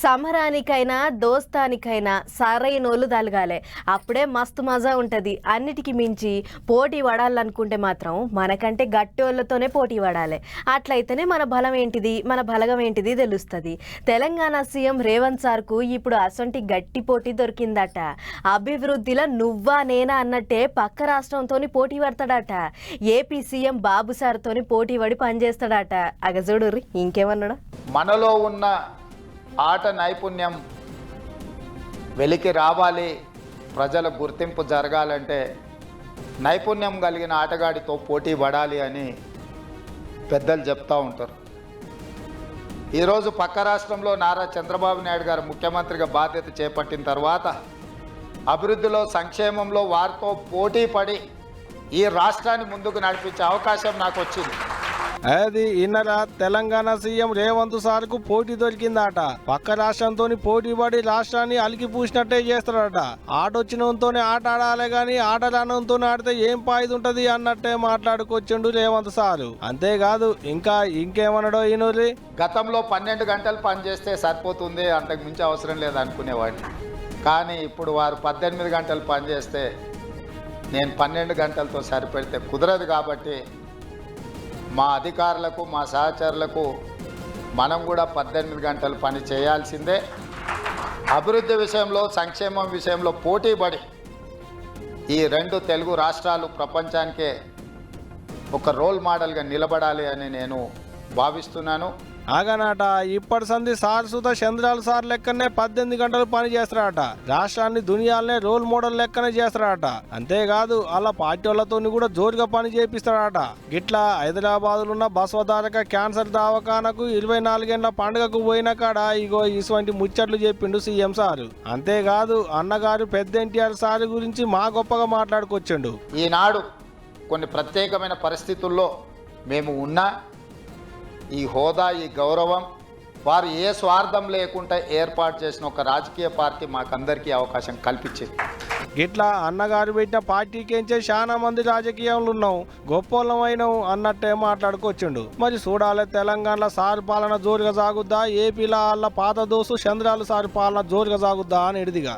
సమరానికైనా దోస్తానికైనా సారైనోళ్ళు తలగాలే, అప్పుడే మస్తు మజా ఉంటుంది. అన్నిటికీ మించి పోటీ పడాలనుకుంటే మాత్రం మనకంటే గట్టోళ్ళతోనే పోటీ పడాలి. అట్లయితేనే మన బలం ఏంటిది, మన బలగం ఏంటిది తెలుస్తుంది. తెలంగాణ సీఎం రేవంత్ సార్కు ఇప్పుడు అసొంటి గట్టి పోటీ దొరికిందట. అభివృద్ధిలో నువ్వా నేనా అన్నట్టే పక్క రాష్ట్రంతో పోటీ పడతాడట. ఏపీ సీఎం బాబు సార్తోని పోటీ పడి పనిచేస్తాడట. అగజోడుర్రి ఇంకేమన్నాడా. మనలో ఉన్న ఆట నైపుణ్యం వెలికి రావాలి, ప్రజల గుర్తింపు జరగాలంటే నైపుణ్యం కలిగిన ఆటగాడితో పోటీ పడాలి అని పెద్దలు చెప్తూ ఉంటారు. ఈరోజు పక్క రాష్ట్రంలో నారా చంద్రబాబు నాయుడు గారు ముఖ్యమంత్రిగా బాధ్యత చేపట్టిన తర్వాత అభివృద్ధిలో, సంక్షేమంలో వారితో పోటీ పడి ఈ రాష్ట్రాన్ని ముందుకు నడిపించే అవకాశం నాకు వచ్చింది. అది ఇన్నర తెలంగాణ సీఎం రేవంత్ సార్కు పోటీ దొరికిందట. పక్క రాష్ట్రంతో పోటీ పడి రాష్ట్రాన్ని అలికి పూసినట్టే చేస్తాడట. ఆటొచ్చినంతోనే ఆట ఆడాలి గాని ఆట రానంతో ఆడితే ఏం పాయిది ఉంటది అన్నట్టే మాట్లాడుకొచ్చిండు రేవంత్ సారు. అంతేకాదు ఇంకేమన్నాడో ఈనూరి. గతంలో 12 గంటలు పనిచేస్తే సరిపోతుంది, అంతకు మించి అవసరం లేదు అనుకునేవాడిని. కానీ ఇప్పుడు వారు 18 గంటలు పనిచేస్తే నేను 12 గంటలతో సరిపెడితే కుదరదు. కాబట్టి మా అధికారులకు, మా సహచరులకు మనం కూడా 18 గంటలు పని చేయాల్సిందే. అభివృద్ధి విషయంలో, సంక్షేమం విషయంలో పోటీపడి ఈ 2 తెలుగు రాష్ట్రాలు ప్రపంచానికే ఒక రోల్ మోడల్గా నిలబడాలి అని నేను భావిస్తున్నాను. ఆగనాట ఇప్పటి సంది సార్ సుధా చంద్రాలు సార్ లెక్కనే 18 గంటలు పని చేస్తారట. రాష్ట్రాన్ని దునియాలనే రోల్ మోడల్ లెక్కనే చేస్తారట. అంతేకాదు అలా పార్టీ వాళ్ళతో కూడా జోరుగా పని చేపిస్తారట. గిట్లా హైదరాబాద్ ఉన్న బసవతారక క్యాన్సర్ దవాఖానకు 24 ఏళ్ల పండుగకు పోయిన కాడ ఇగో ఇటువంటి ముచ్చట్లు చెప్పిండు సీఎం సారు. అంతేకాదు అన్నగారు పెద్ద ఎన్టీఆర్ సార్ గురించి మా గొప్పగా మాట్లాడుకొచ్చిండు. ఈనాడు కొన్ని ప్రత్యేకమైన పరిస్థితుల్లో మేము ఉన్నా ఈ హోదా, ఈ గౌరవం వారు ఏ స్వార్థం లేకుండా ఏర్పాటు చేసిన ఒక రాజకీయ పార్టీ మాకందరికీ అవకాశం కల్పించింది. గిట్లా అన్నగారు పెట్టిన పార్టీకేంచే చాలా మంది రాజకీయంలో ఉన్నాం, గొప్పోళ్ళమైనాం అన్నట్టే మాట్లాడుకొచ్చిండు. మరి చూడాలి తెలంగాణలో సారు పాలన జోరుగా సాగుద్దా, ఏపీలో వాళ్ళ పాత దోసు చంద్రాలు సారు పాలన జోరుగా సాగుద్దా అని ఎడిదిగా.